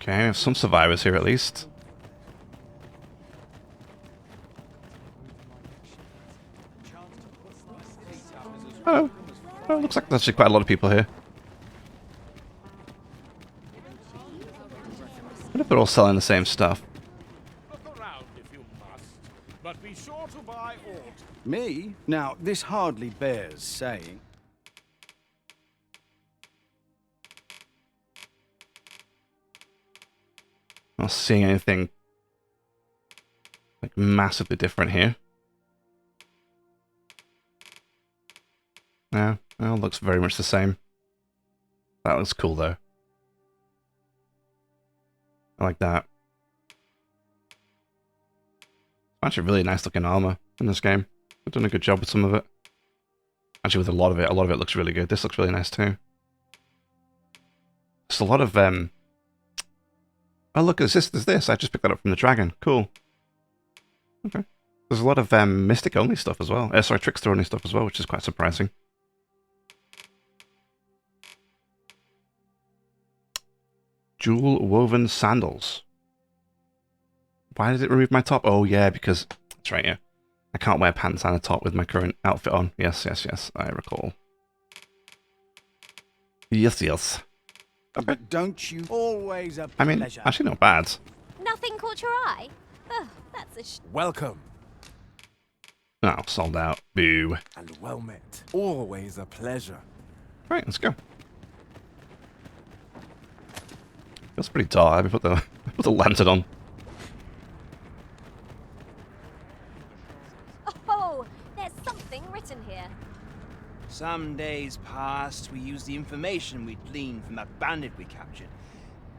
Okay, we have some survivors here at least. Oh, oh, looks like there's actually quite a lot of people here. What if they're all selling the same stuff? Look around if you must, but be sure to buy aught. Me? Now, this hardly bears saying. Not seeing anything like massively different here. No, well, looks very much the same. That looks cool though. I like that. Actually, really nice looking armor in this game. They've done a good job with some of it. Actually, with a lot of it looks really good. This looks really nice too. There's a lot of oh look, there's this. I just picked that up from the dragon. Cool. Okay. There's a lot of Mystic only stuff as well. Sorry, Trickster only stuff as well, which is quite surprising. Jewel woven sandals. Why did it remove my top? Oh yeah, because that's right, yeah. I can't wear pants and a top with my current outfit on. Yes, I recall. Yes. But don't you always a I mean, pleasure? actually not bad. Nothing caught your eye? Oh, that's a Welcome Oh, sold out. Boo. and well met. Always a pleasure. Right, let's go. Feels pretty dark. I put the lantern on. Oh, there's something written here. Some days past, we used the information we'd gleaned from that bandit we captured.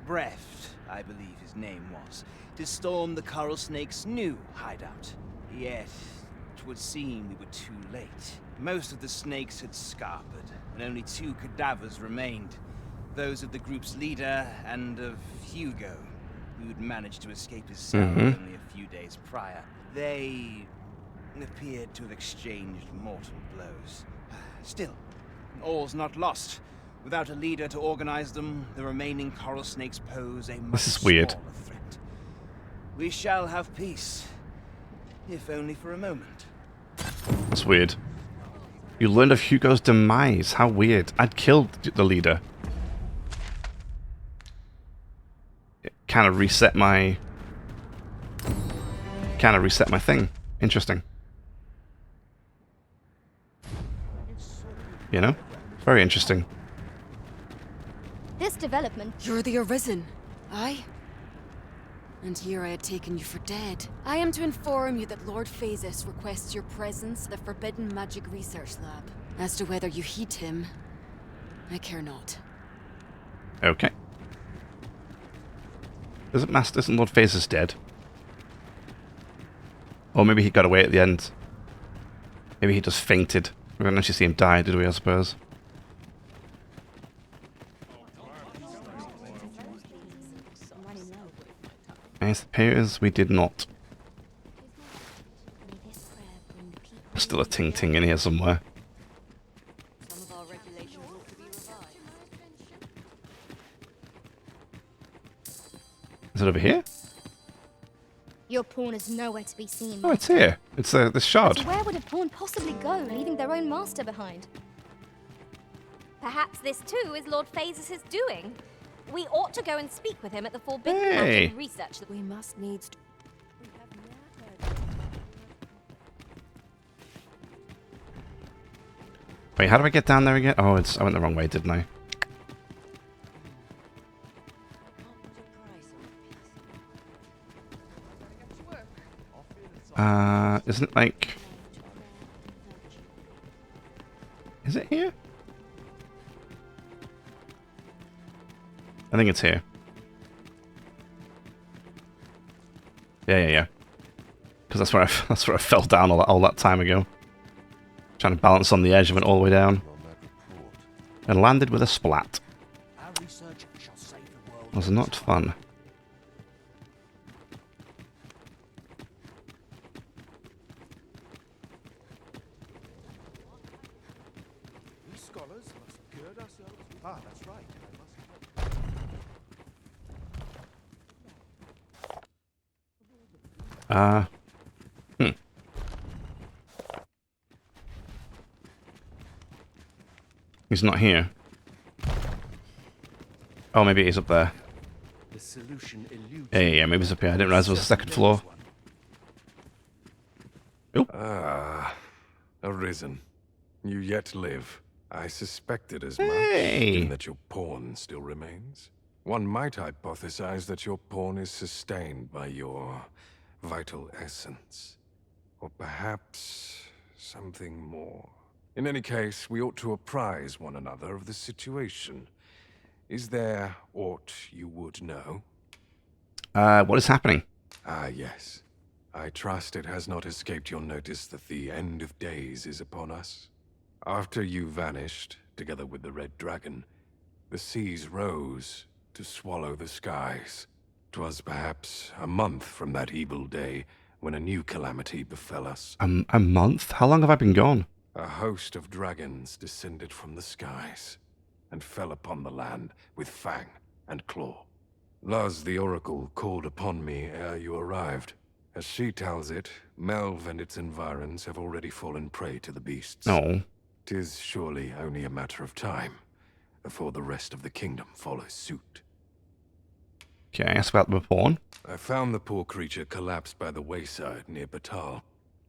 Breft, I believe his name was, to storm the Coral Snake's new hideout. Yet, 'twould seem we were too late. Most of the snakes had scarpered, and only 2 cadavers remained. Those of the group's leader and of Hugo, who'd managed to escape his cell only a few days prior. They appeared to have exchanged mortal blows. Still, all's not lost. Without a leader to organize them, the remaining coral snakes pose a much This is weird. smaller threat. We shall have peace, if only for a moment. That's weird. You learned of Hugo's demise. How weird. I'd killed the leader. It kind of reset my thing. Interesting. You know? Very interesting. This development. You're the Arisen. Aye? And here I had taken you for dead. I am to inform you that Lord Phasis requests your presence at the Forbidden Magic Research Lab. As to whether you heed him, I care not. Okay. Isn't Lord Phasis dead? Or maybe he got away at the end. Maybe he just fainted. We didn't actually see him die, did we, I suppose? It appears we did not. Still a ting-ting in here somewhere. Some of our regulations ought to be revised. Is it over here? Your pawn is nowhere to be seen. Oh, it's here. It's this shard. Where would a pawn possibly go, leaving their own master behind? Perhaps this too is Lord Phasis' doing. We ought to go and speak with him at the Forbidden Hey. Magic Research. We must needs... Wait, how do I get down there again? Oh, I went the wrong way, didn't I? Isn't it like... Is it here? I think it's here. Yeah. Because that's where I fell down all that time ago. Trying to balance on the edge, I went all the way down. And landed with a splat. Was not fun. We scholars must gird ourselves. Ah, that's right. Hmm. He's not here. Oh, maybe he's up there. The solution eludes Yeah, maybe he's up here. I didn't realize it was the second floor. Arisen. You yet live. I suspected as much, Hey. given that your pawn still remains. One might hypothesize that your pawn is sustained by your vital essence. Or perhaps something more. In any case, we ought to apprise one another of the situation. Is there aught you would know? What is happening? Ah, yes. I trust it has not escaped your notice that the end of days is upon us. After you vanished, together with the Red Dragon, the seas rose to swallow the skies. 'Twas perhaps a month from that evil day when a new calamity befell us. A month? How long have I been gone? A host of dragons descended from the skies and fell upon the land with fang and claw. Luz the Oracle called upon me ere you arrived. As she tells it, Melve and its environs have already fallen prey to the beasts. Oh. 'Tis surely only a matter of time before the rest of the kingdom follows suit. Okay, ask about the pawn. I found the poor creature collapsed by the wayside near Batal.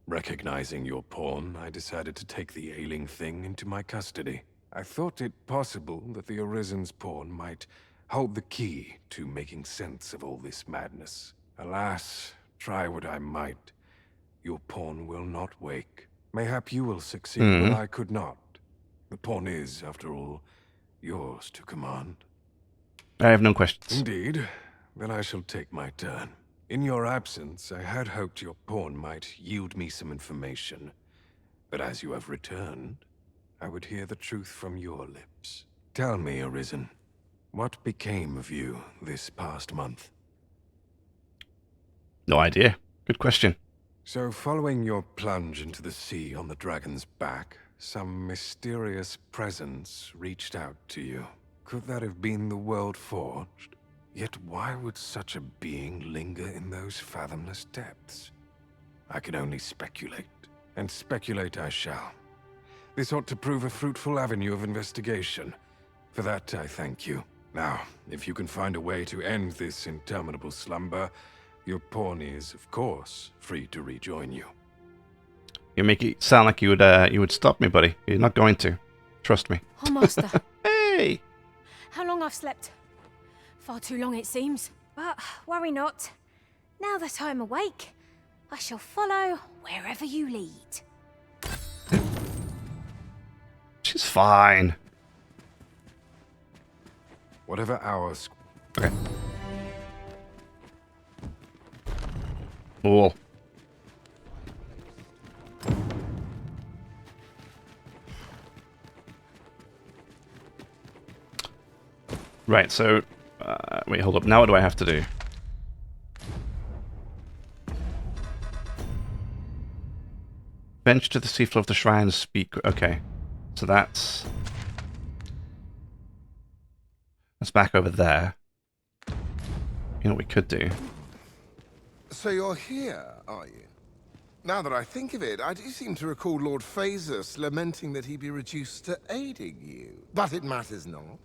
Recognizing your pawn, I decided to take the ailing thing into my custody. I thought it possible that the Arisen's pawn might hold the key to making sense of all this madness. Alas, try what I might, your pawn will not wake. Mayhap you will succeed, but I could not. The pawn is, after all, yours to command. I have no questions. Indeed. Then I shall take my turn. In your absence, I had hoped your pawn might yield me some information. But as you have returned, I would hear the truth from your lips. Tell me, Arisen, what became of you this past month? No idea. Good question. So, following your plunge into the sea on the dragon's back, some mysterious presence reached out to you. Could that have been the World Forged? Yet why would such a being linger in those fathomless depths? I can only speculate, and speculate I shall. This ought to prove a fruitful avenue of investigation. For that, I thank you. Now, if you can find a way to end this interminable slumber, your pawn is, of course, free to rejoin you. You make it sound like you would stop me, buddy. You're not going to. Trust me. Oh, Master. Hey! How long I've slept? Far too long, it seems. But worry not. Now that I'm awake, I shall follow wherever you lead. She's fine. Whatever hours. Okay. Cool. Right, so... wait, hold up. Now what do I have to do? Venture to the seafloor of the shrine and speak... Okay. So that's... That's back over there. You know what we could do? So you're here, are you? Now that I think of it, I do seem to recall Lord Phasus lamenting that he be reduced to aiding you. But it matters not.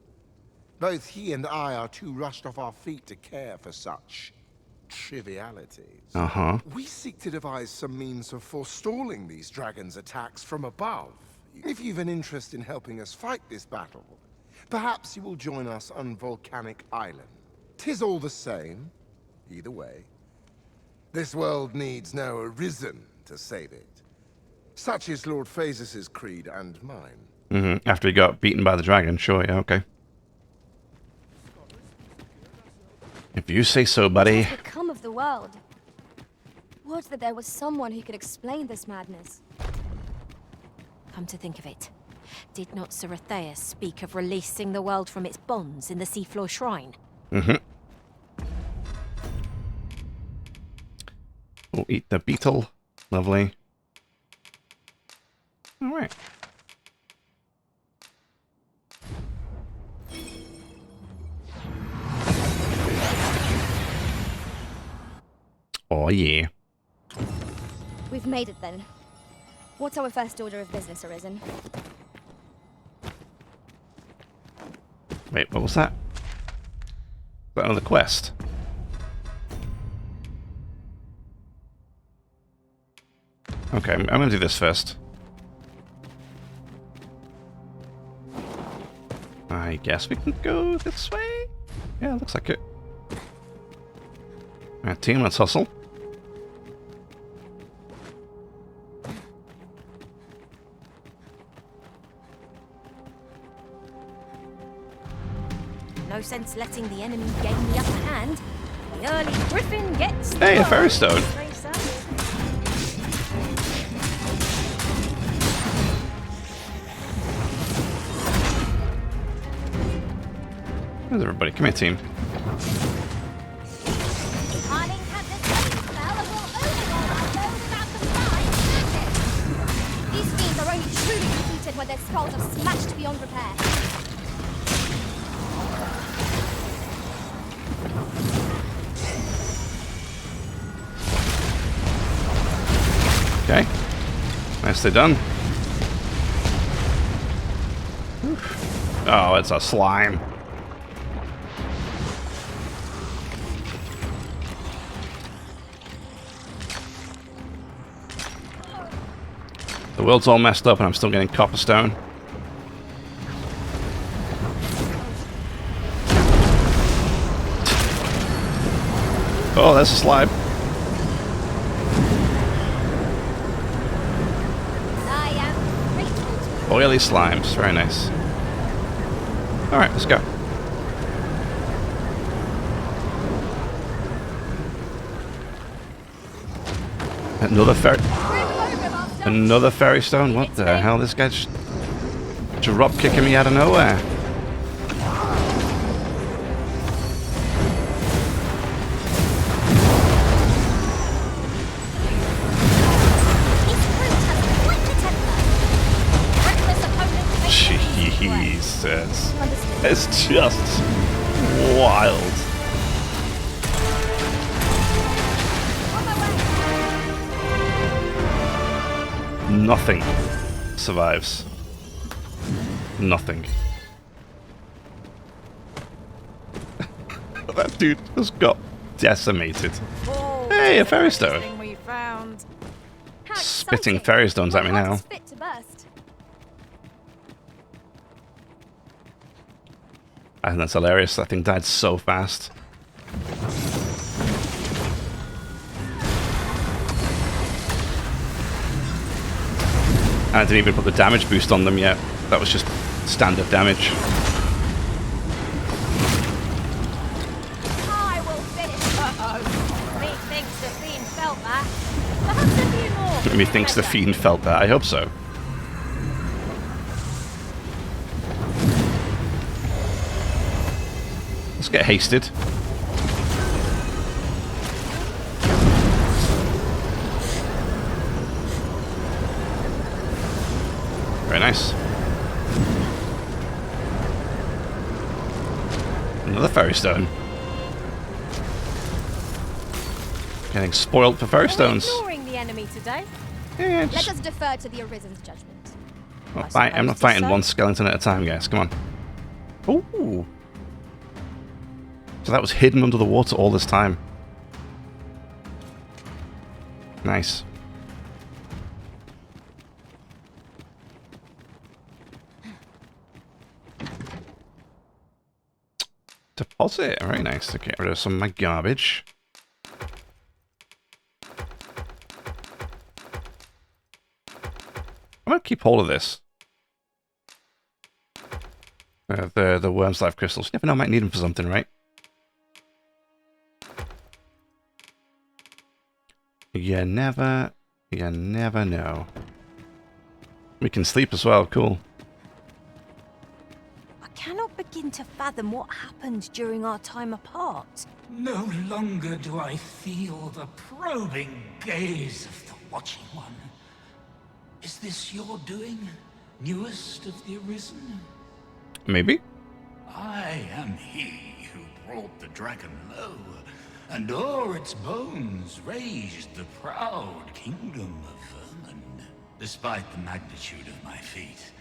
Both he and I are too rushed off our feet to care for such trivialities. Uh-huh. We seek to devise some means of forestalling these dragons' attacks from above. If you've an interest in helping us fight this battle, perhaps you will join us on Volcanic Island. 'Tis all the same, either way. This world needs no Arisen to save it. Such is Lord Phasus' creed and mine. Mm-hmm. After he got beaten by the dragon, sure, yeah, okay. If you say so, buddy. What's become of the world? Would that there was someone who could explain this madness. Come to think of it, did not Sir Atheus speak of releasing the world from its bonds in the seafloor shrine? Mm-hmm. We'll eat the beetle. Lovely. Alright. Oh yeah. We've made it then. What's our first order of business, Arisen? Wait, what was that? Is that another quest? Okay, I'm gonna do this first. I guess we can go this way? Yeah, looks like it. Alright, team, let's hustle. No sense letting the enemy gain the upper hand. The early griffin gets... Hey, a fairy stone. Where's everybody? Come here, team. These fiends are only truly defeated when their skulls are smashed beyond repair. Okay. Nicely done. Oh, it's a slime. The world's all messed up and I'm still getting copperstone. Oh, that's a slime. Oily slimes. Very nice. Alright, let's go. Another fairy stone? What the hell? This guy's drop kicking me out of nowhere. Jesus. It's just wild. Nothing survives. Nothing. That dude just got decimated. Oh, hey, a fairy stone. We found. Spitting fairy stones at me now. Fit to burst. I think that's hilarious. That thing died so fast. And I didn't even put the damage boost on them yet. That was just standard damage. I will finish. Methinks the fiend felt that. Perhaps a few more. Methinks the fiend felt that. I hope so. Let's get hasted. Very nice. Another fairy stone. Getting spoiled for fairy stones. Ignoring the enemy today. Yeah, Let us defer to the Arisen's judgment. I'm not fighting one skeleton at a time, guys. Come on. Ooh. So that was hidden under the water all this time. Nice. Deposit. Very nice. To get rid of some of my garbage. I'm gonna keep hold of this. The worm's life crystals. You never know, I might need them for something, right? You never know. We can sleep as well. Cool. I cannot begin to fathom what happened during our time apart. No longer do I feel the probing gaze of the Watching One. Is this your doing, newest of the Arisen? Maybe. I am he who brought the dragon low, and o'er its bones raged the proud kingdom of vermin. Despite the magnitude of my feat,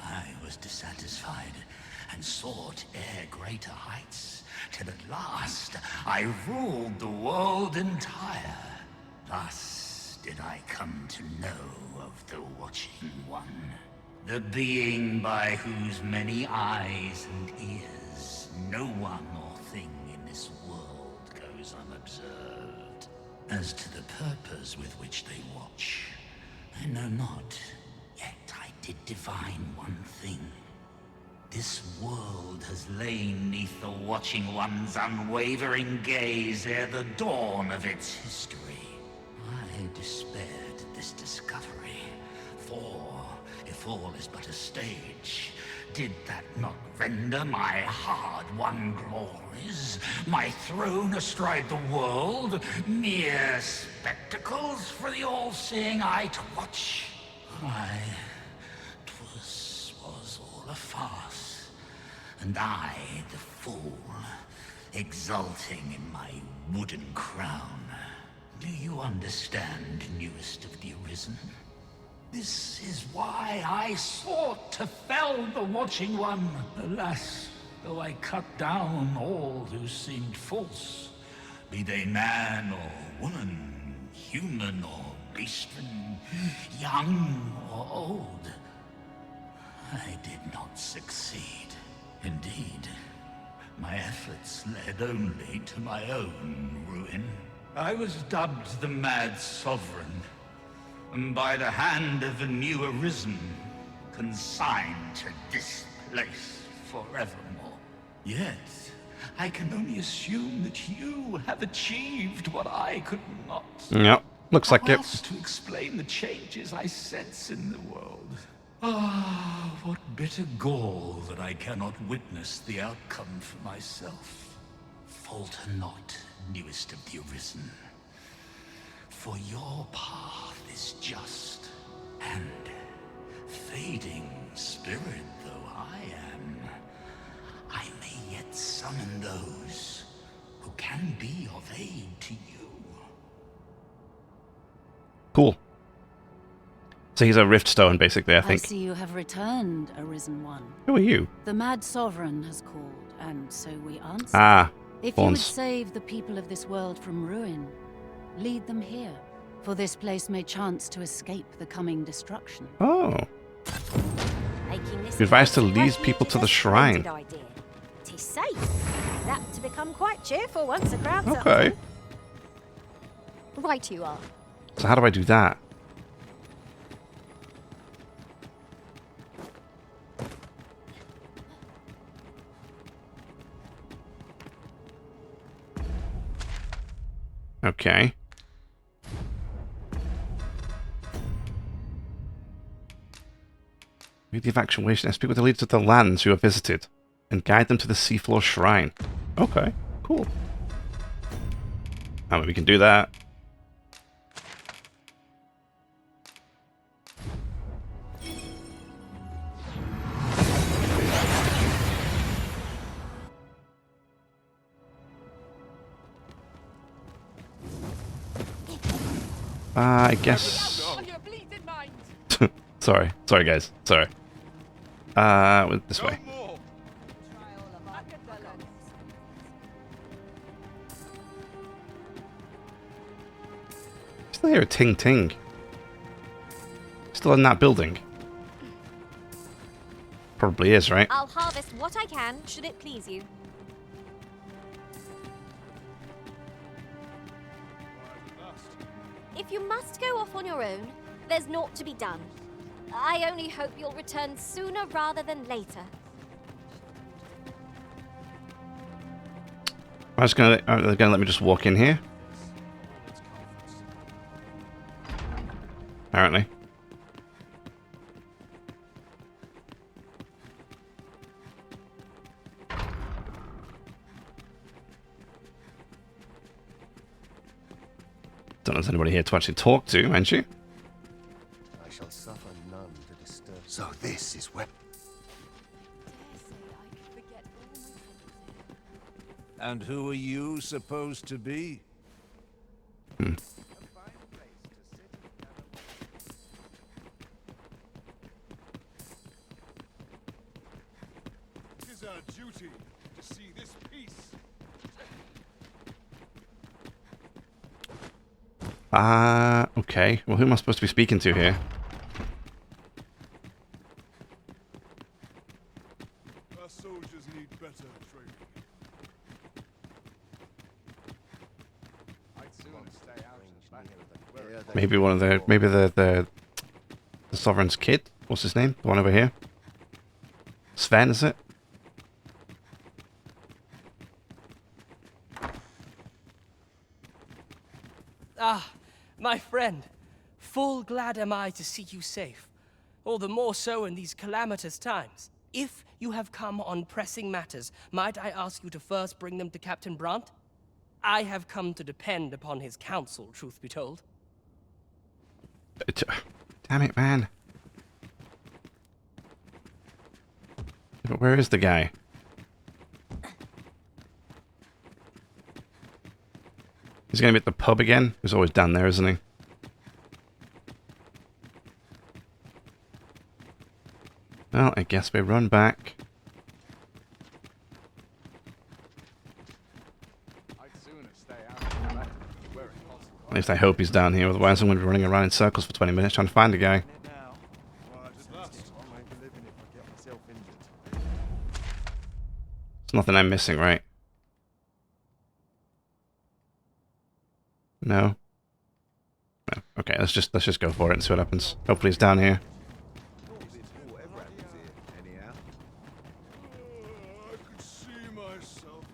I was dissatisfied and sought e'er greater heights, till at last I ruled the world entire. Thus did I come to know of the Watching One, the being by whose many eyes and ears no one or thing in this world goes unobserved. As to the purpose with which they watch, I know not, yet I did divine one thing. This world has lain neath the Watching One's unwavering gaze ere the dawn of its history. I despaired at this discovery, for if all is but a stage, did that not render my hard-won glories, my throne astride the world, mere spectacles for the all-seeing eye to watch? Aye, 'twas all a farce, and I, the fool, exulting in my wooden crown. Do you understand, newest of the Arisen? This is why I sought to fell the Watching One. Alas, though I cut down all who seemed false, be they man or woman, human or beastman, young or old, I did not succeed. Indeed, my efforts led only to my own ruin. I was dubbed the Mad Sovereign, and by the hand of a new Arisen, consigned to this place forevermore. Yet, I can only assume that you have achieved what I could not. Yep, looks like How it. else to explain the changes I sense in the world? Ah, what bitter gall that I cannot witness the outcome for myself. Falter not, newest of the Arisen, for your path is just, and fading spirit though I am, I may yet summon those who can be of aid to you. Cool. So he's a rift stone, basically, I think. I see you have returned, Arisen One. Who are you? The Mad Sovereign has called, and so we answer. Ah, If you would Thorns. save the people of this world from ruin, lead them here, for this place may chance to escape the coming destruction. Oh. Making this You're advised to lead refuge people is to a the shrine. splendid idea. 'Tis safe. Apt to become quite cheerful once a crowd's up. Okay. Right you are. So how do I do that? Okay. Read the evacuation and speak with the leaders of the lands who are visited, and guide them to the seafloor shrine. Okay, cool. I mean, we can do that. I guess. Sorry, guys. Sorry. This way. Still hear a ting ting. Still in that building. Probably is, right? I'll harvest what I can, should it please you. If you must go off on your own, there's naught to be done. I only hope you'll return sooner rather than later. I'm just gonna. They're gonna let me just walk in here. Apparently. Don't know if there's anybody here to actually talk to, ain't you? I shall suffer none to disturb. So this is where. And who are you supposed to be? It is our duty to see this peace. Okay. Well, who am I supposed to be speaking to here? Our soldiers need better training. I'd sooner stay out of the Maybe one of the, maybe the Sovereign's kid? What's his name? The one over here? Sven, is it? Ah, my friend. Full glad am I to see you safe. All the more so in these calamitous times. If you have come on pressing matters, might I ask you to first bring them to Captain Brandt? I have come to depend upon his counsel, truth be told. Damn it, man. But where is the guy? He's gonna be at the pub again? He's always down there, isn't he? Well, I guess we run back. At least I hope he's down here, otherwise I'm going to be running around in circles for 20 minutes trying to find a guy. There's nothing I'm missing, right? No? No. Okay, let's just go for it and see what happens. Hopefully he's down here. I could see myself.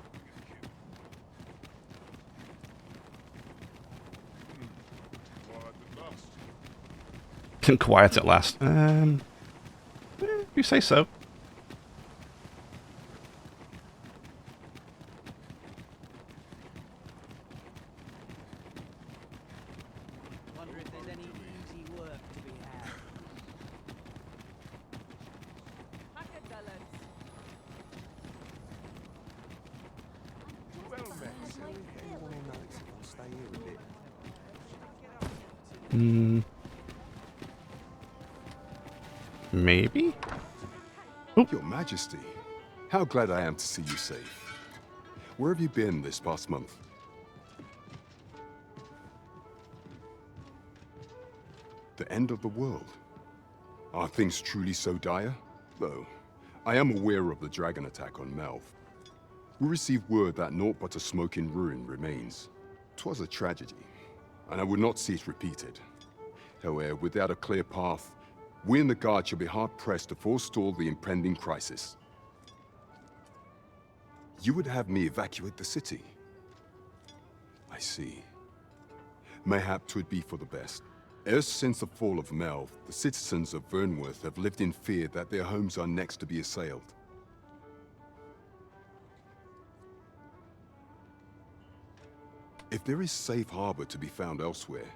Quiet at last. You say so. Wonder if there's any easy work to be had. Maybe? Your Majesty, how glad I am to see you safe. Where have you been this past month? The end of the world. Are things truly so dire? Though, I am aware of the dragon attack on Melf. We received word that naught but a smoking ruin remains. 'Twas a tragedy, and I would not see it repeated. However, without a clear path, we in the Guard shall be hard-pressed to forestall the impending crisis. You would have me evacuate the city? I see. Mayhap 'twould be for the best. Ever since the fall of Melf, the citizens of Vernworth have lived in fear that their homes are next to be assailed. If there is safe harbor to be found elsewhere,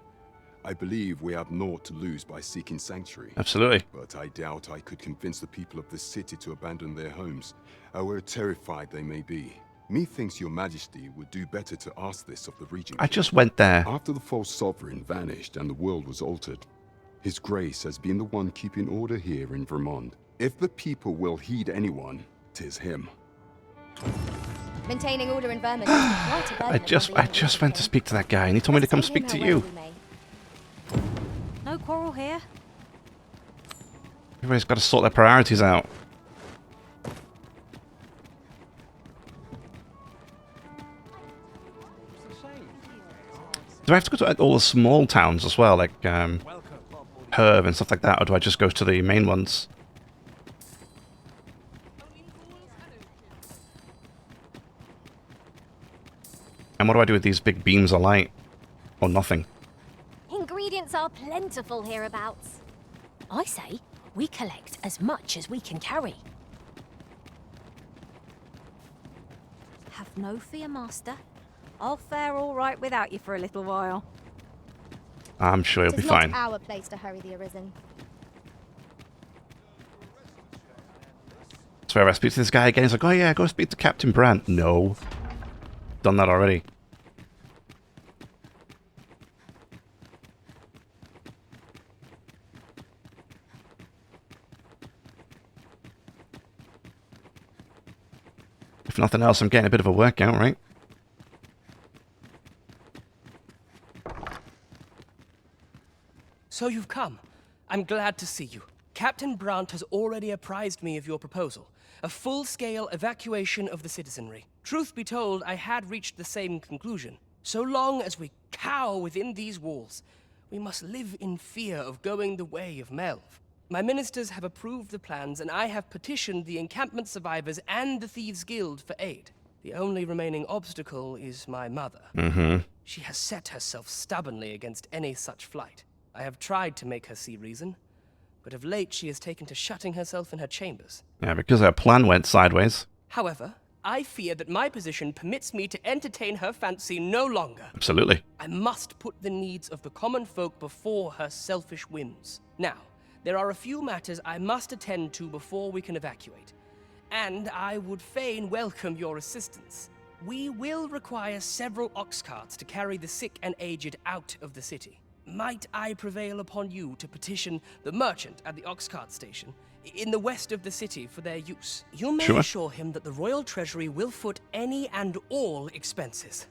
I believe we have naught to lose by seeking sanctuary. Absolutely. But I doubt I could convince the people of this city to abandon their homes, however terrified they may be. Methinks your Majesty would do better to ask this of the Regent. I just went there. After the false sovereign vanished and the world was altered, His Grace has been the one keeping order here in Vermont. If the people will heed anyone, 'tis him. Maintaining order in Vermont is quite a burden. I just went to speak to that guy and he told me to come speak to you. No quarrel here. Everybody's got to sort their priorities out. Do I have to go to like, all the small towns as well, like Herb and stuff like that, or do I just go to the main ones? And what do I do with these big beams of light? Or nothing? Ingredients are plentiful hereabouts. I say we collect as much as we can carry. Have no fear, Master. I'll fare all right without you for a little while. I'm sure you'll be It's fine. not our place to hurry the Arisen. So if I speak to this guy again, he's like, oh yeah, go speak to Captain Brandt. No. done that already. If nothing else, I'm getting a bit of a workout, right? So you've come. I'm glad to see you. Captain Brandt has already apprised me of your proposal. A full-scale evacuation of the citizenry. Truth be told, I had reached the same conclusion. So long as we cower within these walls, we must live in fear of going the way of Melv. My ministers have approved the plans, and I have petitioned the encampment survivors and the Thieves' Guild for aid. The only remaining obstacle is my mother. She has set herself stubbornly against any such flight. I have tried to make her see reason, but of late she has taken to shutting herself in her chambers. Yeah, because her plan went sideways. However, I fear that my position permits me to entertain her fancy no longer. Absolutely. I must put the needs of the common folk before her selfish whims. Now, there are a few matters I must attend to before we can evacuate, and I would fain welcome your assistance. We will require several ox carts to carry the sick and aged out of the city. Might I prevail upon you to petition the merchant at the ox cart station in the west of the city for their use? You may assure him that the royal treasury will foot any and all expenses.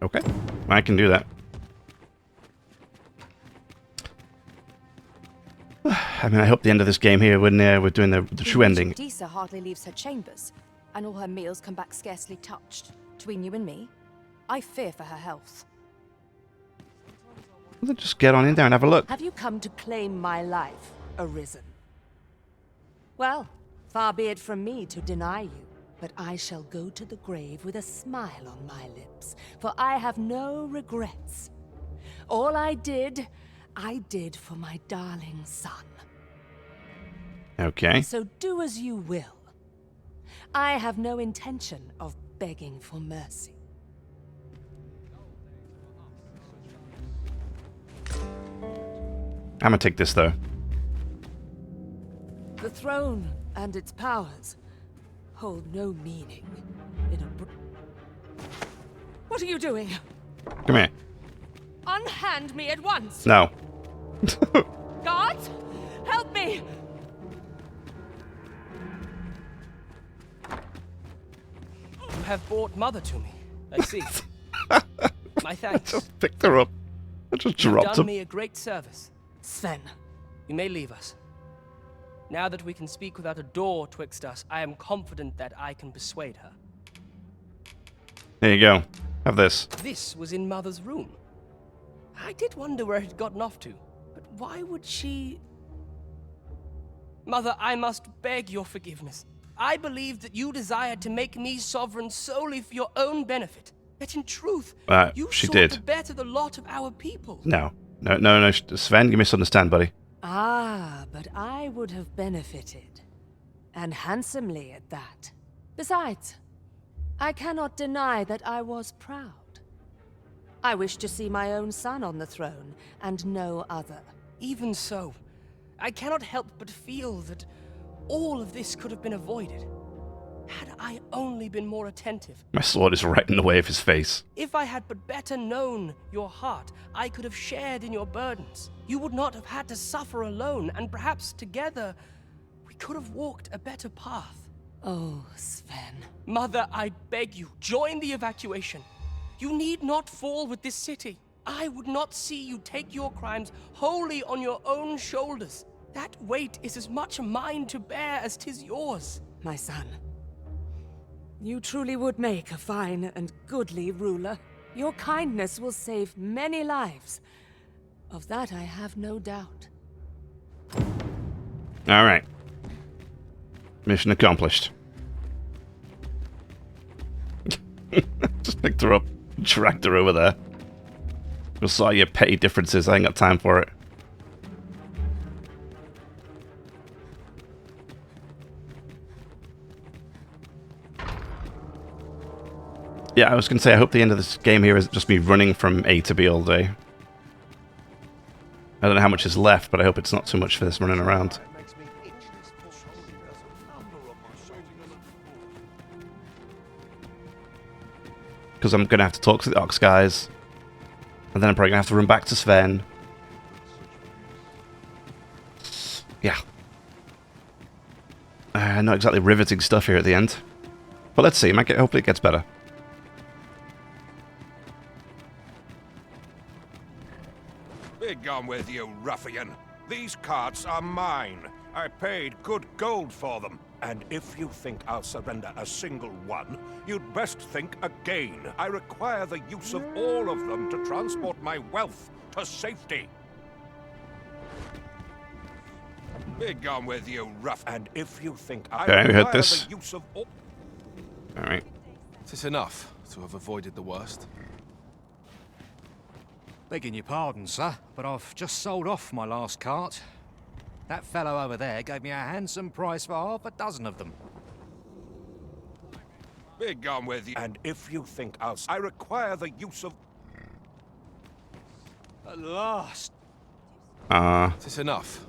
Okay, I can do that. I mean, I hope the end of this game here, when we're doing the true ending. Disa hardly leaves her chambers, and all her meals come back scarcely touched. Between you and me, I fear for her health. Let's just get on in there and have a look. Have you come to claim my life, Arisen? Well, far be it from me to deny you, but I shall go to the grave with a smile on my lips, for I have no regrets. All I did for my darling son. Okay. So do as you will. I have no intention of begging for mercy. I'm gonna take this, though. The throne and its powers hold no meaning in a... What are you doing? Come here. Unhand me at once! No. Guards, help me! You have brought Mother to me. I see. My thanks. I just picked her up. I just dropped her. You've done me a great service. Sven. You may leave us. Now that we can speak without a door twixt us, I am confident that I can persuade her. There you go. Have this. This was in Mother's room. I did wonder where it had gotten off to, but why would she... Mother, I must beg your forgiveness. I believed that you desired to make me sovereign solely for your own benefit. Yet in truth, you she sought did. to better the lot of our people. No. No, Sven, you misunderstand, buddy. Ah, but I would have benefited. And handsomely at that. Besides, I cannot deny that I was proud. I wish to see my own son on the throne, and no other. Even so, I cannot help but feel that all of this could have been avoided. Had I only been more attentive. My sword is right in the way of his face. If I had but better known your heart, I could have shared in your burdens. You would not have had to suffer alone, and perhaps together, we could have walked a better path. Oh, Sven. Mother, I beg you, join the evacuation. You need not fall with this city. I would not see you take your crimes wholly on your own shoulders. That weight is as much mine to bear as 'tis yours. My son. You truly would make a fine and goodly ruler. Your kindness will save many lives. Of that I have no doubt. Alright. Mission accomplished. Just picked her up, dragged her over there. Just saw your petty differences, I ain't got time for it. Yeah, I was going to say, I hope the end of this game here is just me running from A to B all day. I don't know how much is left, but I hope it's not too much for this running around. because I'm going to have to talk to the Ox guys. And then I'm probably going to have to run back to Sven. Yeah. Not exactly riveting stuff here at the end. But let's see. Hopefully it gets better. Be gone with you, ruffian. These carts are mine. I paid good gold for them. And if you think I'll surrender a single one, you'd best think again. I require the use of all of them to transport my wealth to safety. Be gone with you, rough. And if you think I Okay, we require heard this. the use of all... Alright. Is this enough to have avoided the worst? Begging your pardon, sir, but I've just sold off my last cart. That fellow over there gave me a handsome price for half a dozen of them. Be gone with you. And if you think I require the use of... At last. Is this enough?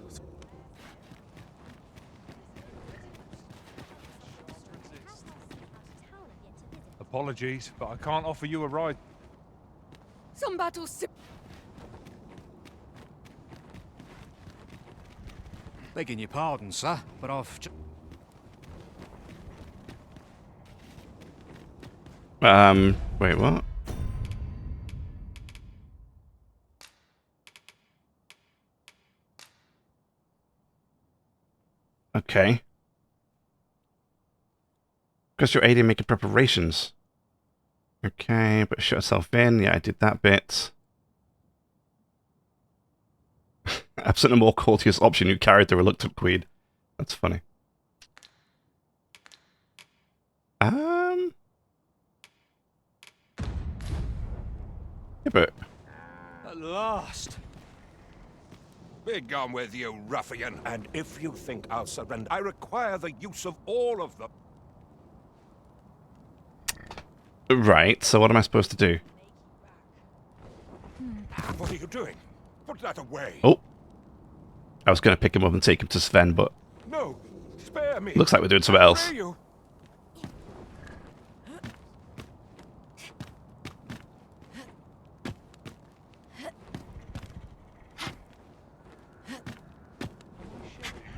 Apologies, but I can't offer you a ride. Some battles. Begging your pardon, sir, but I've Wait, what? Okay. Because you're aiding making preparations. Okay, but shut yourself in. Yeah, I did that bit. Absent a more courteous option, you carried the reluctant queen. That's funny. Yeah, but... At last. Be gone with you, ruffian. And if you think I'll surrender, I require the use of all of them. Right, so what am I supposed to do? What are you doing? Put that away. Oh. I was going to pick him up and take him to Sven, but... No, spare me. Looks like we're doing something else. Spare you.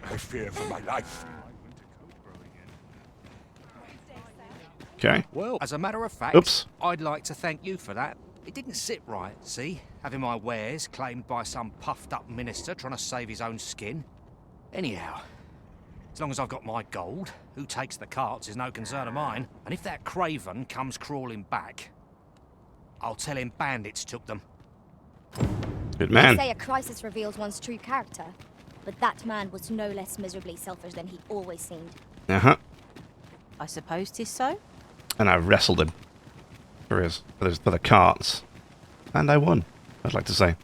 I fear for my life. Okay. Well, as a matter of fact, Oops. I'd like to thank you for that. It didn't sit right, see? Having my wares claimed by some puffed-up minister trying to save his own skin. Anyhow, as long as I've got my gold, who takes the carts is no concern of mine. And if that craven comes crawling back, I'll tell him bandits took them. Good man. They say a crisis reveals one's true character, but that man was no less miserably selfish than he always seemed. Uh-huh. I suppose 'tis so. And I wrestled him for the carts. And I won, I'd like to say.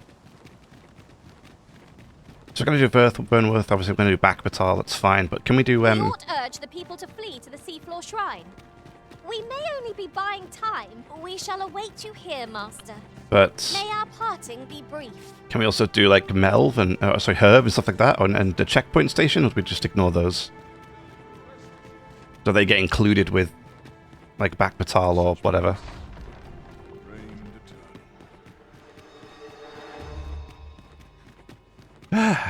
So we're going to do Burnworth, obviously we're going to do Back Batal, that's fine, but can we do... We ought urge the people to flee to the seafloor shrine. We may only be buying time. We shall await you here, master. But... May our parting be brief. Can we also do like Melv and, Herb and stuff like that, and the checkpoint station, or do we just ignore those? Do they get included with, like, Back Batal or whatever?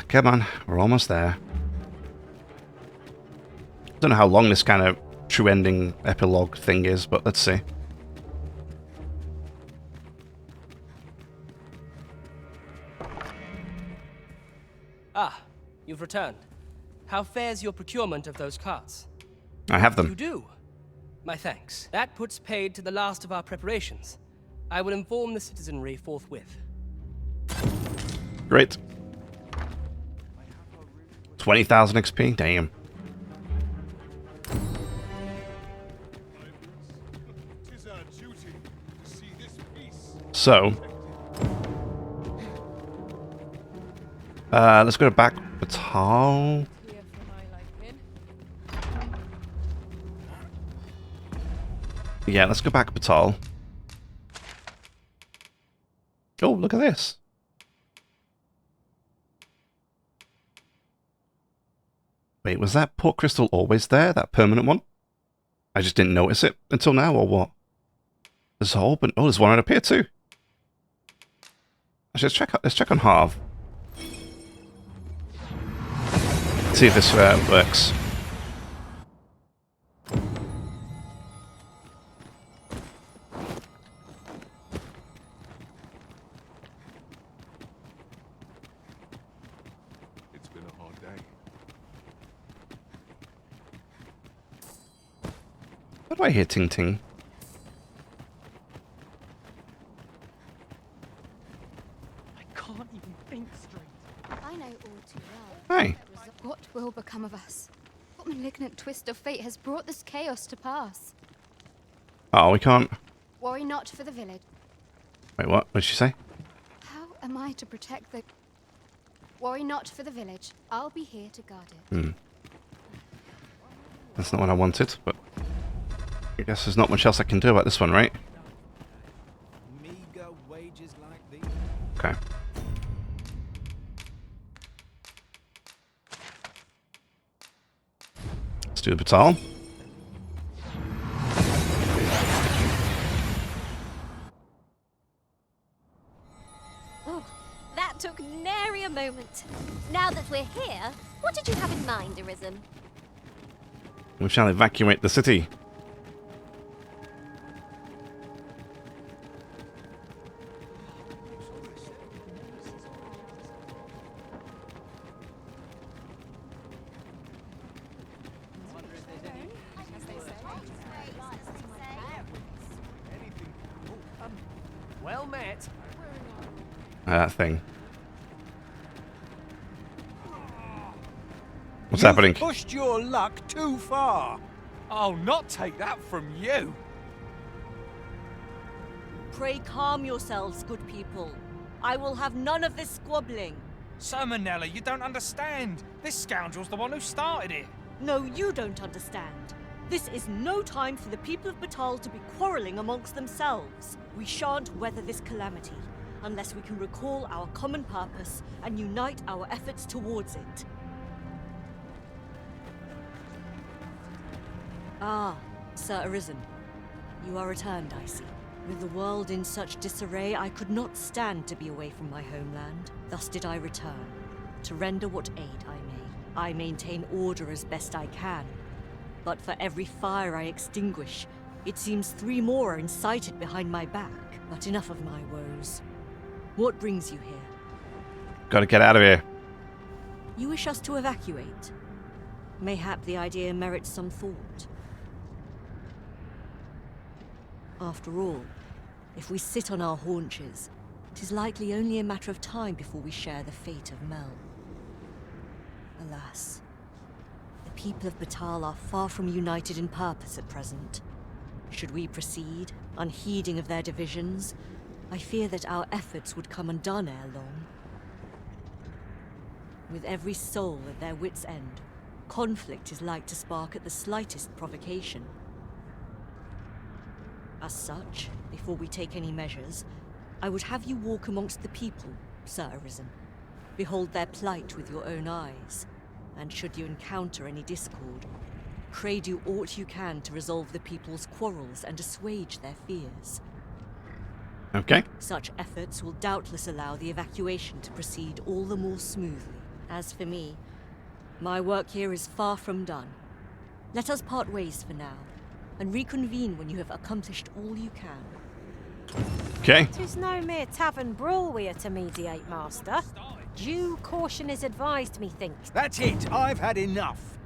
Come on, we're almost there. Don't know how long this kind of true ending epilogue thing is, but let's see. Ah, you've returned. How fares your procurement of those carts? I have them. You do? My thanks. That puts paid to the last of our preparations. I will inform the citizenry forthwith. Great. 20,000 XP? Damn. So, let's go to Back Batal. Yeah, let's go Back Batal. Oh, look at this. Wait, was that port crystal always there? That permanent one? I just didn't notice it until now, or what? There's a whole bunch. Oh, there's one right up here too. Actually, let's check on Harv. See if this works. It's been a hard day. What do I hear, ting ting? Can't even think straight. I know all too well. Hey. What will become of us? What malignant twist of fate has brought this chaos to pass? Oh, we can't. Worry not for the village. Wait, what? What did she say? How am I to protect the... Worry not for the village. I'll be here to guard it. Hmm. That's not what I wanted, but I guess there's not much else I can do about this one, right? Meager wages like these. Okay. Let's do the batal. Oh, that took nary a moment. Now that we're here, what did you have in mind, Arisen? We shall evacuate the city. Well met. That thing. What's happening? Pushed your luck too far. I'll not take that from you. Pray calm yourselves, good people. I will have none of this squabbling. Sir Manella, you don't understand. This scoundrel's the one who started it. No, you don't understand. This is no time for the people of Batal to be quarrelling amongst themselves. We shan't weather this calamity unless we can recall our common purpose and unite our efforts towards it. Ah, Sir Arisen. You are returned, I see. With the world in such disarray, I could not stand to be away from my homeland. Thus did I return, to render what aid I may. I maintain order as best I can. But for every fire I extinguish, it seems 3 more are incited behind my back. But enough of my woes. What brings you here? Gotta get out of here. You wish us to evacuate? Mayhap the idea merits some thought. After all, if we sit on our haunches, it is likely only a matter of time before we share the fate of Mel. Alas, the people of Batal are far from united in purpose at present. Should we proceed, unheeding of their divisions, I fear that our efforts would come undone ere long. With every soul at their wits' end, conflict is like to spark at the slightest provocation. As such, before we take any measures, I would have you walk amongst the people, Sir Arisen. Behold their plight with your own eyes, and should you encounter any discord, pray do aught you can to resolve the people's quarrels and assuage their fears. Okay. Such efforts will doubtless allow the evacuation to proceed all the more smoothly. As for me, my work here is far from done. Let us part ways for now, and reconvene when you have accomplished all you can. Okay. 'Tis no mere tavern brawl we are to mediate, Master. Due caution is advised, methinks. That's it. I've had enough.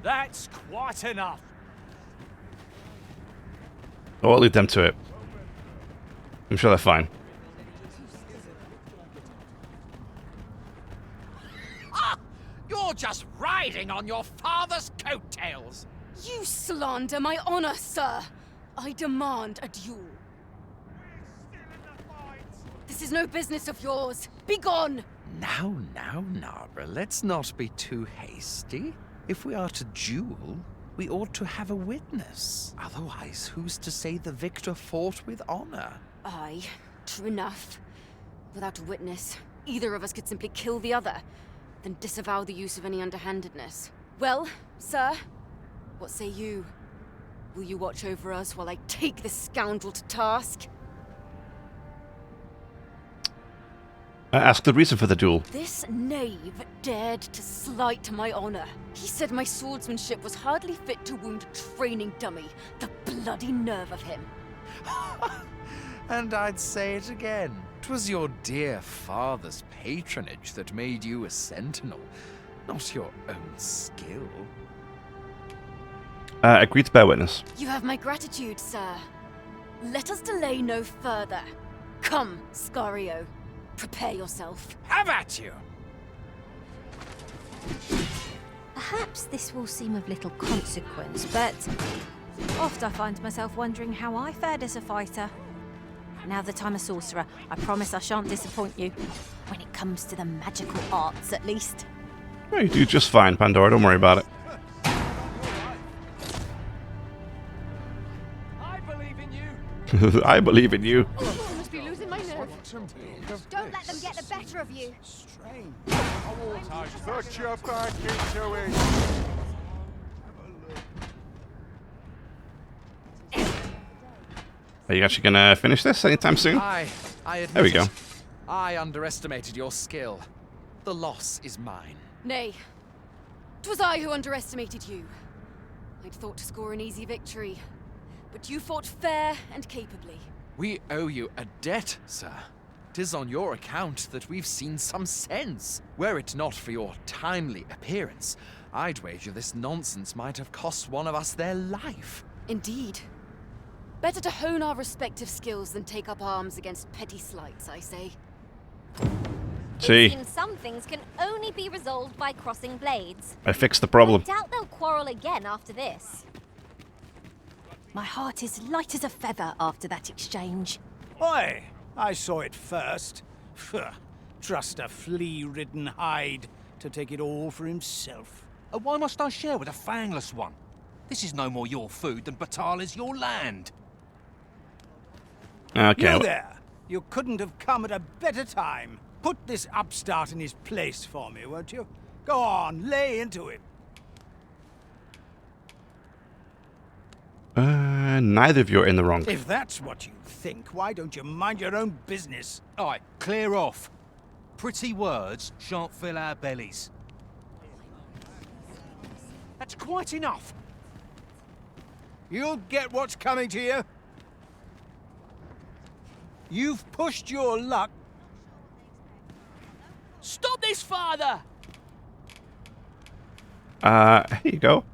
That's quite enough. Oh, I'll leave them to it. I'm sure they're fine. Ah! You're just riding on your father's coattails. You slander my honor, sir. I demand a duel. This is no business of yours. Begone! Now, Nara, let's not be too hasty. If we are to duel, we ought to have a witness. Otherwise, who's to say the victor fought with honor? Aye, true enough. Without a witness, either of us could simply kill the other, then disavow the use of any underhandedness. Well, sir, what say you? Will you watch over us while I take this scoundrel to task? Ask the reason for the duel. This knave dared to slight my honor. He said my swordsmanship was hardly fit to wound a training dummy. The bloody nerve of him. And I'd say it again. 'Twas your dear father's patronage that made you a sentinel, not your own skill. Agree to bear witness. You have my gratitude, sir. Let us delay no further. Come, Scario. Prepare yourself. Have at you! Perhaps this will seem of little consequence, but oft I find myself wondering how I fared as a fighter. Now that I'm a sorcerer, I promise I shan't disappoint you. When it comes to the magical arts, at least. Oh, you do just fine, Pandora. Don't worry about it. I believe in you. I believe in you. I must be losing my nerve. Don't let them get the better of you. Strange. Put your back into it. Are you actually gonna finish this anytime soon? I admit There we go. it. I underestimated your skill. The loss is mine. Nay. 'Twas I who underestimated you. I'd thought to score an easy victory. But you fought fair and capably. We owe you a debt, sir. 'Tis on your account that we've seen some sense. Were it not for your timely appearance, I'd wager this nonsense might have cost one of us their life. Indeed. Better to hone our respective skills than take up arms against petty slights, I say. See, It seems some things can only be resolved by crossing blades. I fixed the problem. I doubt they'll quarrel again after this. My heart is light as a feather after that exchange. Oi! I saw it first. Trust a flea-ridden hide to take it all for himself. Why must I share with a fangless one? This is no more your food than Batal is your land. Okay. You there! You couldn't have come at a better time. Put this upstart in his place for me, won't you? Go on, lay into it. Neither of you are in the wrong. If that's what you think, why don't you mind your own business? Alright, clear off. Pretty words shan't fill our bellies. That's quite enough. You'll get what's coming to you. You've pushed your luck. Stop this, father! Here you go.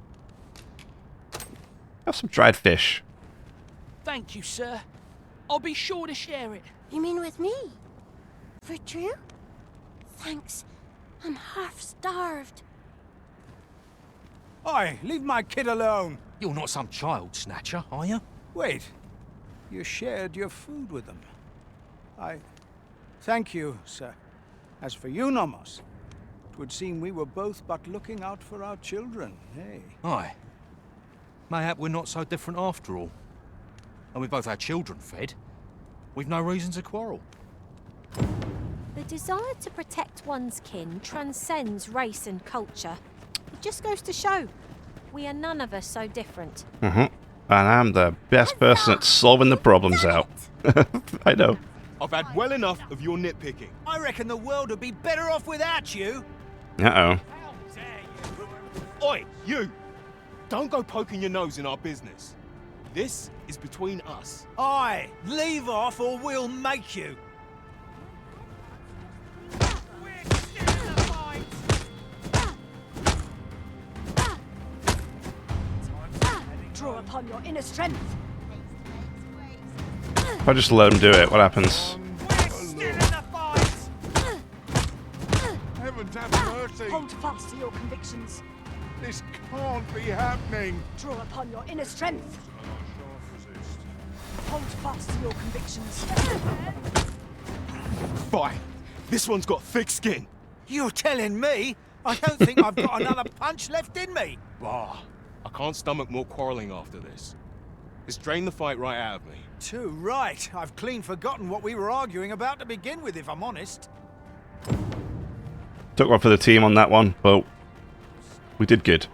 Have some dried fish. Thank you, sir. I'll be sure to share it. You mean with me? For true? Thanks. I'm half starved. Oi, leave my kid alone. You're not some child snatcher, are you? Wait. You shared your food with them. Thank you, sir. As for you, Nomos, it would seem we were both but looking out for our children, hey? Aye. Mayhap we're not so different after all. And we've both our children fed. We've no reason to quarrel. The desire to protect one's kin transcends race and culture. It just goes to show, we are none of us so different. And I'm the best person at solving the problems out. I know. I've had well enough of your nitpicking. I reckon the world would be better off without you. Uh-oh. Oi, you! Don't go poking your nose in our business. This is between us. Aye, leave off or we'll make you. Draw upon your inner strength. If I just let him do it, what happens? Heavens have mercy! Hold fast to your convictions. This can't be happening! Draw upon your inner strength. Hold fast to your convictions. Fine. This one's got thick skin. You're telling me? I don't think I've got another punch left in me. Ah, I can't stomach more quarreling after this. It's drained the fight right out of me. Too right. I've clean forgotten what we were arguing about to begin with, if I'm honest. Took one for the team on that one, but we did good.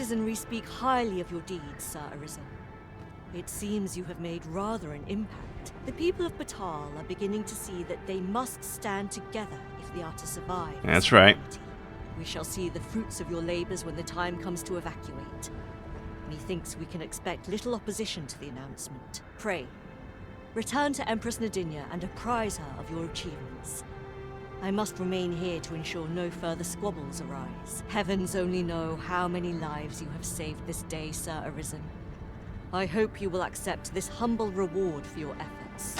citizenry speak highly of your deeds, Sir Arisen. It seems you have made rather an impact. The people of Batal are beginning to see that they must stand together if they are to survive. That's right. We shall see the fruits of your labors when the time comes to evacuate. Methinks we can expect little opposition to the announcement. Pray, return to Empress Nadinia and apprise her of your achievements. I must remain here to ensure no further squabbles arise. Heavens only know how many lives you have saved this day, Sir Arisen. I hope you will accept this humble reward for your efforts.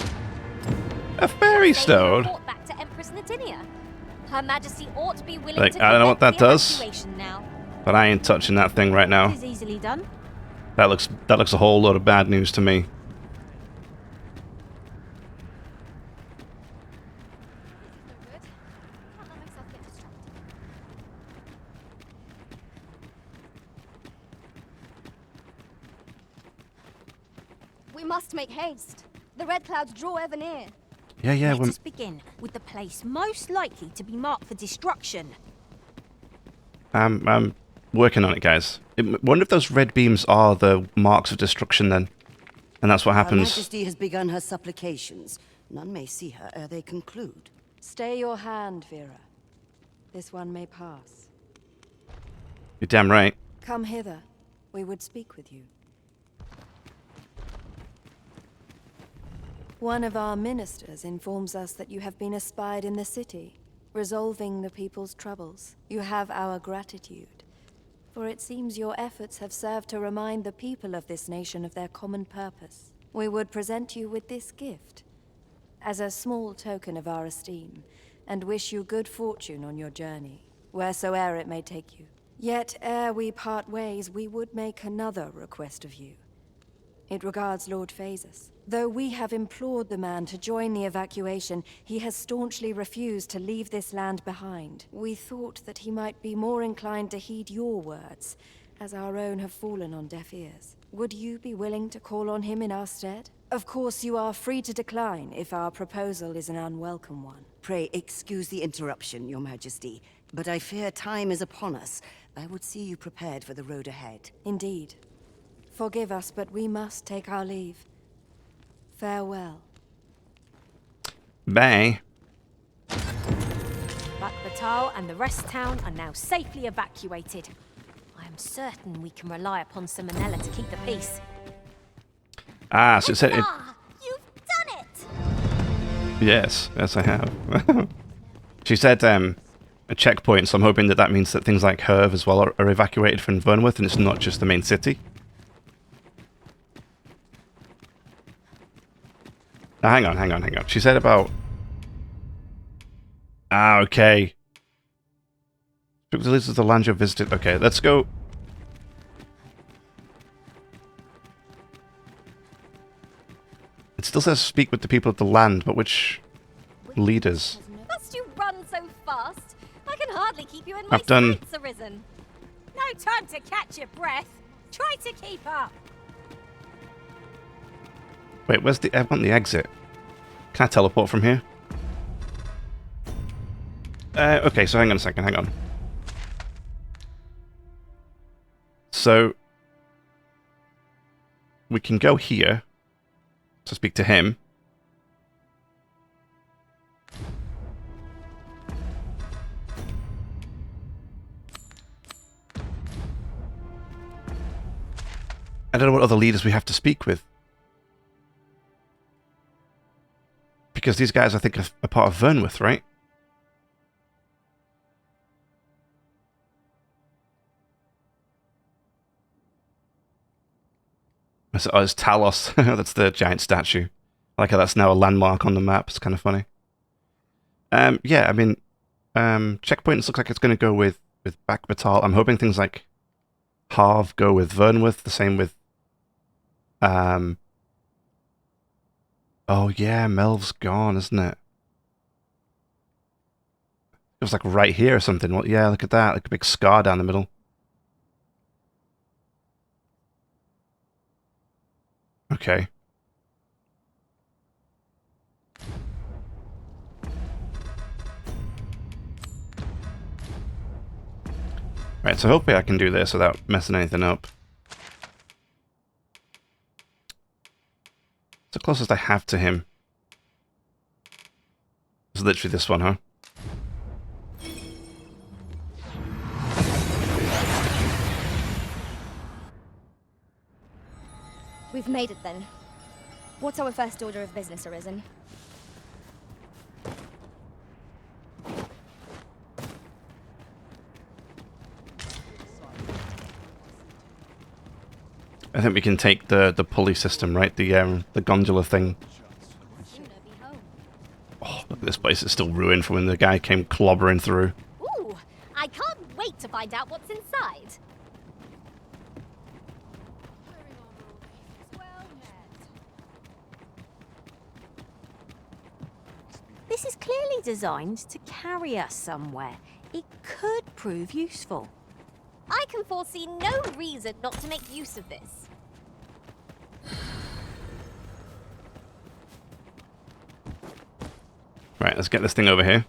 A fairy stone? Report back to Empress Nadinia. Her Majesty ought to be willing Like, to I don't know what that commence does, the evacuation now. but I ain't touching that thing right now. It is easily done. That looks a whole lot of bad news to me. We must make haste. The red clouds draw ever near. Yeah, Let us begin with the place most likely to be marked for destruction. I'm working on it, guys. Wonder if those red beams are the marks of destruction then, and that's what Her happens. Majesty has begun her supplications. None may see her ere they conclude. Stay your hand, Vera. This one may pass. You're damn right. Come hither. We would speak with you. One of our ministers informs us that you have been espied in the city, resolving the people's troubles. You have our gratitude, for it seems your efforts have served to remind the people of this nation of their common purpose. We would present you with this gift, as a small token of our esteem, and wish you good fortune on your journey, wheresoe'er it may take you. Yet, ere we part ways, we would make another request of you. It regards Lord Phaesus. Though we have implored the man to join the evacuation, he has staunchly refused to leave this land behind. We thought that he might be more inclined to heed your words, as our own have fallen on deaf ears. Would you be willing to call on him in our stead? Of course, you are free to decline if our proposal is an unwelcome one. Pray excuse the interruption, Your Majesty, but I fear time is upon us. I would see you prepared for the road ahead. Indeed. Forgive us, but we must take our leave. Farewell. Bye. Batal and the rest town are now safely evacuated. I am certain we can rely upon Simonella to keep the peace. Ah, so it said it. You've done it! Yes, I have. She said a checkpoint, so I'm hoping that means that things like Herve as well are evacuated from Vernworth, and it's not just the main city. Now, hang on. She said about... Ah, okay. This is the land you visited. Okay, let's go. It still says speak with the people of the land, but which leaders? Must you run so fast? I can hardly keep you in my I've done... sights, Arisen. No time to catch your breath. Try to keep up. Wait, where's the... I want the exit. Can I teleport from here? Okay, so hang on a second, hang on. So... we can go here to speak to him. I don't know what other leaders we have to speak with. Because these guys, I think, are part of Vernworth, right? Oh, it's Talos. That's the giant statue. I like how that's now a landmark on the map. It's kind of funny. Yeah, I mean, checkpoints looks like it's going to go with Batal. I'm hoping things like Harv go with Vernworth. The same with... Oh yeah, Melv's gone, isn't it? It was like right here or something. Well, yeah, look at that. Like a big scar down the middle. Okay. Right, so hopefully I can do this without messing anything up. It's the closest I have to him. It's literally this one, huh? We've made it then. What's our first order of business, Arisen? I think we can take the pulley system, right? The gondola thing. Oh, look at this place. It's still ruined from when the guy came clobbering through. Ooh, I can't wait to find out what's inside. This is clearly designed to carry us somewhere. It could prove useful. I can foresee no reason not to make use of this. Right, let's get this thing over here.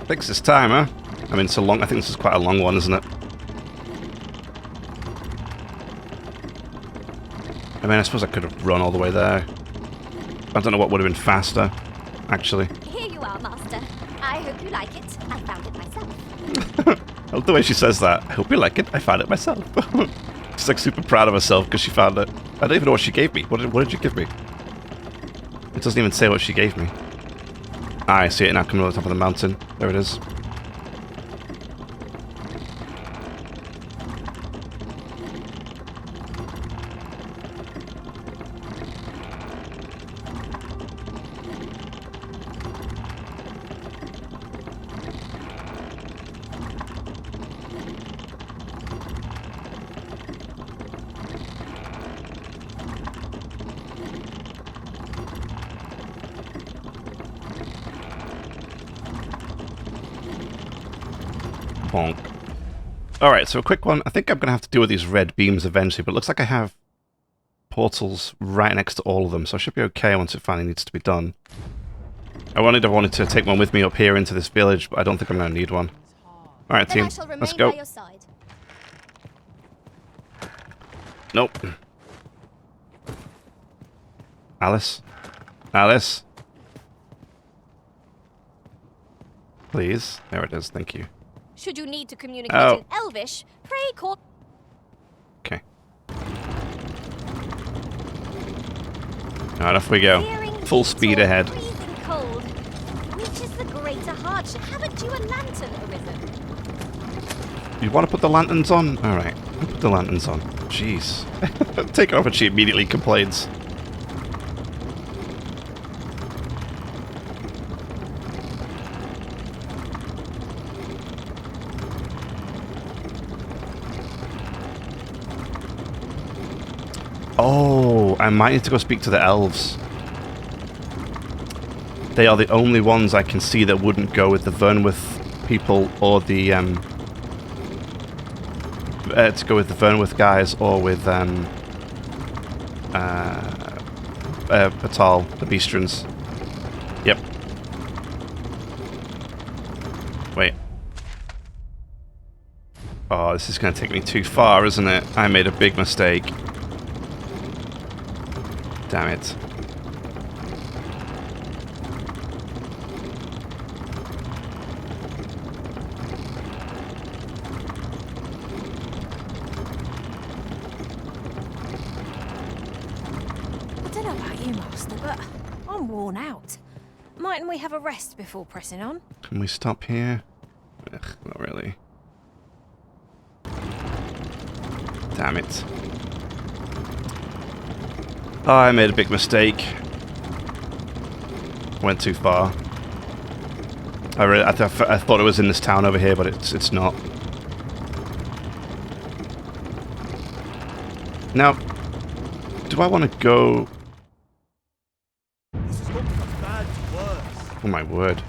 Takes this time, huh? I mean, it's a long. I think this is quite a long one, isn't it? I mean, I suppose I could have run all the way there. I don't know what would have been faster, actually. Here you are, Master. I hope you like it. I found it myself. I love the way she says that. I hope you like it. I found it myself. She's like super proud of herself because she found it. I don't even know what she gave me. What did you give me? It doesn't even say what she gave me. Ah, I see it now coming over the top of the mountain. There it is. Bonk. Alright, so a quick one. I think I'm going to have to deal with these red beams eventually, but it looks like I have portals right next to all of them, so I should be okay once it finally needs to be done. I wanted to take one with me up here into this village, but I don't think I'm going to need one. Alright, team, let's go. Nope. Alice? Alice? Please? There it is, thank you. Should you need to communicate in Elvish, pray call. Okay. Alright, off we go. Full speed ahead. Cold. Which is the greater hardship? Haven't you a lantern, Arisen? You want to put the lanterns on? Alright, put the lanterns on. Jeez. Take it off and she immediately complains. Oh, I might need to go speak to the elves. They are the only ones I can see that wouldn't go with the Vernwith people or the to go with the Vernwith guys or with Patal, the Beastrons. Yep. Wait. Oh, this is going to take me too far, isn't it? I made a big mistake. Damn it. I don't know about you, Master, but I'm worn out. mightn't we have a rest before pressing on? Can we stop here? Ugh, not really. Damn it. Oh, I made a big mistake. Went too far. I thought it was in this town over here, but it's not. Now, do I want to go? This has gone from bad to worse. Oh my word.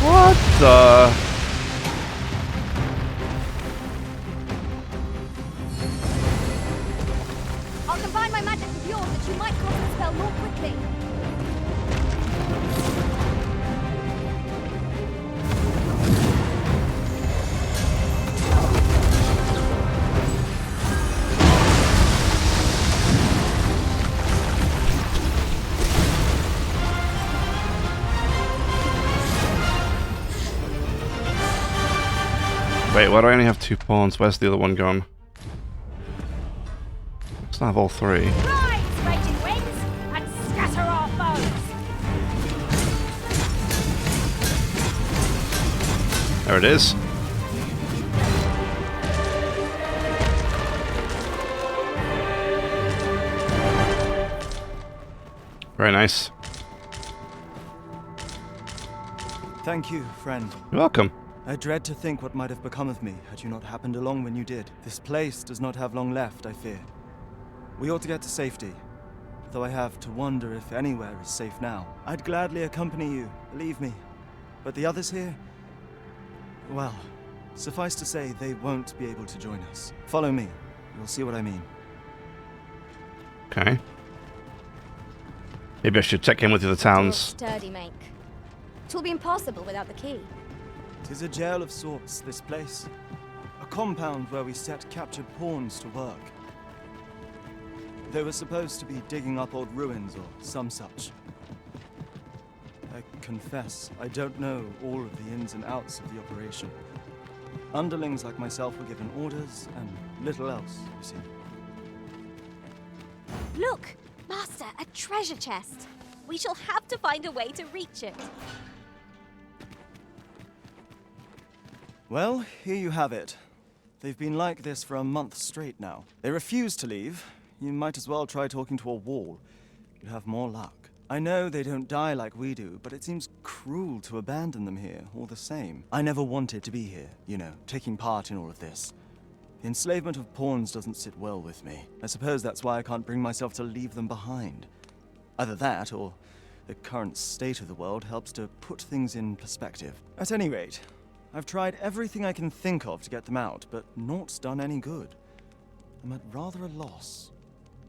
What the? I'll combine my magic with yours that you might cast the spell more quickly. Wait, why do I only have 2 pawns? Where's the other one gone? Let's not have all 3. Rise, raging winds, and scatter our foes! There it is. Very nice. Thank you, friend. You're welcome. I dread to think what might have become of me had you not happened along when you did. This place does not have long left, I fear. We ought to get to safety, though I have to wonder if anywhere is safe now. I'd gladly accompany you, believe me. But the others here? Well, suffice to say, they won't be able to join us. Follow me. You'll see what I mean. Okay. Maybe I should check in with the other towns. Sturdy make. 'Twill be impossible without the key. 'Tis a jail of sorts, this place. A compound where we set captured pawns to work. They were supposed to be digging up old ruins or some such. I confess, I don't know all of the ins and outs of the operation. Underlings like myself were given orders, and little else, you see. Look! Master, a treasure chest! We shall have to find a way to reach it. Well, here you have it. They've been like this for a month straight now. They refuse to leave. You might as well try talking to a wall. You'll have more luck. I know they don't die like we do, but it seems cruel to abandon them here, all the same. I never wanted to be here, you know, taking part in all of this. The enslavement of pawns doesn't sit well with me. I suppose that's why I can't bring myself to leave them behind. Either that, or the current state of the world helps to put things in perspective. At any rate, I've tried everything I can think of to get them out, but naught's done any good. I'm at rather a loss.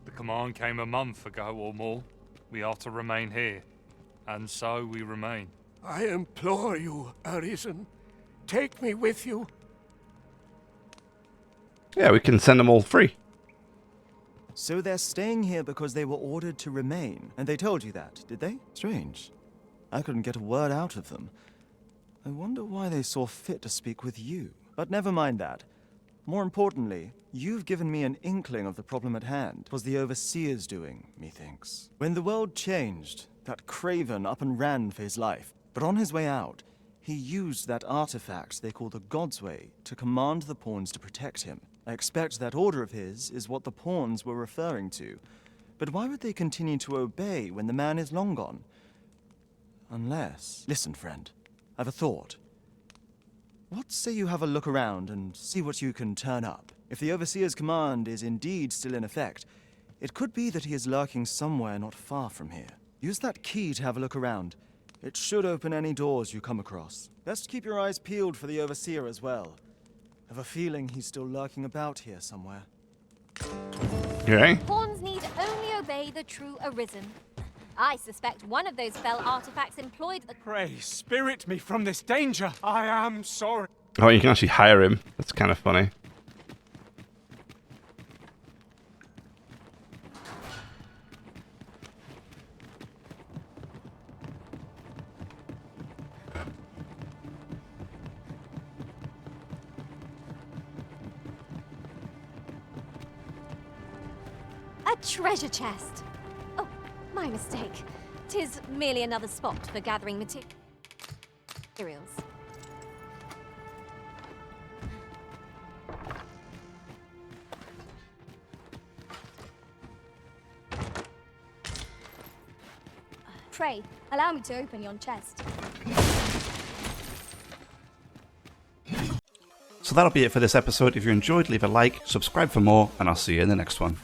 The command came a month ago or more. We are to remain here, and so we remain. I implore you, Arisen. Take me with you. Yeah, we can send them all free. So they're staying here because they were ordered to remain, and they told you that, did they? Strange. I couldn't get a word out of them. I wonder why they saw fit to speak with you. But never mind that. More importantly, you've given me an inkling of the problem at hand. 'Twas the Overseer's doing, methinks. When the world changed, that craven up and ran for his life. But on his way out, he used that artifact they call the God's Way to command the pawns to protect him. I expect that order of his is what the pawns were referring to. But why would they continue to obey when the man is long gone? Unless... Listen, friend. I've a thought. What say you have a look around and see what you can turn up? If the Overseer's command is indeed still in effect, it could be that he is lurking somewhere not far from here. Use that key to have a look around. It should open any doors you come across. Best keep your eyes peeled for the Overseer as well. I have a feeling he's still lurking about here somewhere. Okay. Pawns need only obey the true Arisen. I suspect one of those spell artifacts employed the... Pray, spirit me from this danger. I am sorry. Oh, you can actually hire him. That's kind of funny. A treasure chest. Oh, my mistake. 'Tis merely another spot for gathering materials. Pray, allow me to open yon chest. So that'll be it for this episode. If you enjoyed, leave a like, subscribe for more, and I'll see you in the next one.